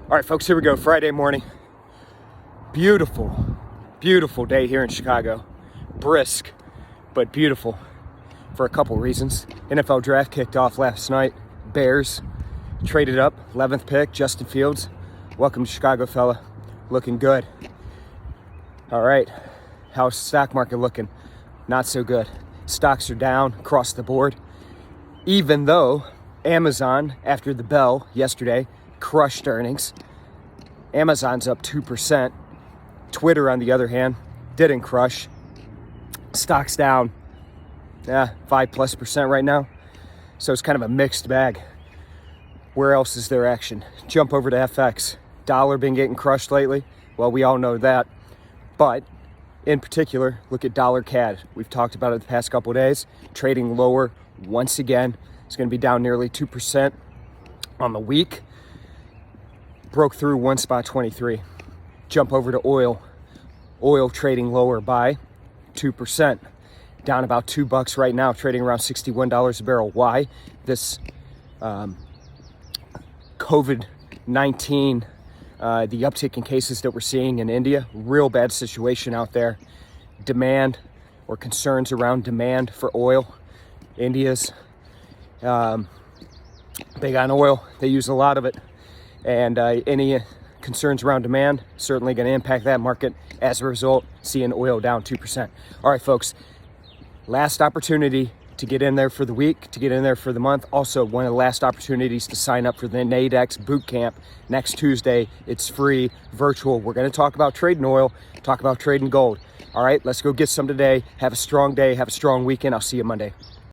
All right, folks, here we go. Friday morning. Beautiful, beautiful day here in Chicago. Brisk, but beautiful for a couple reasons. NFL draft kicked off last night. Bears traded up, 11th pick, Justin Fields. Welcome to Chicago, fella. Looking good. All right, how's the stock market looking? Not so good. Stocks are down across the board. Even though Amazon, after the bell yesterday, crushed earnings. Amazon's up 2%. Twitter, on the other hand, didn't crush. Stock's down 5+% right now. So it's kind of a mixed bag. Where else is there action? Jump over to FX. Dollar been getting crushed lately? Well, we all know that. But in particular, look at dollar CAD. We've talked about it the past couple of days. Trading lower once again. It's going to be down nearly 2% on the week. Broke through one spot 23. Jump over to oil. Oil trading lower by 2%. Down about $2 right now, trading around $61 a barrel. Why? This COVID-19, the uptick in cases that we're seeing in India, real bad situation out there. Demand or concerns around demand for oil. India's big on oil. They use a lot of it. And any concerns around demand certainly going to impact that market. As a result, seeing oil down 2%. All right, folks, last opportunity to get in there for the week, to get in there for the month. Also, one of the last opportunities to sign up for the Nadex boot camp next Tuesday. It's free, virtual. We're going to talk about trading oil, talk about trading gold. All right, let's go get some today. Have a strong day. Have a strong weekend. I'll see you Monday.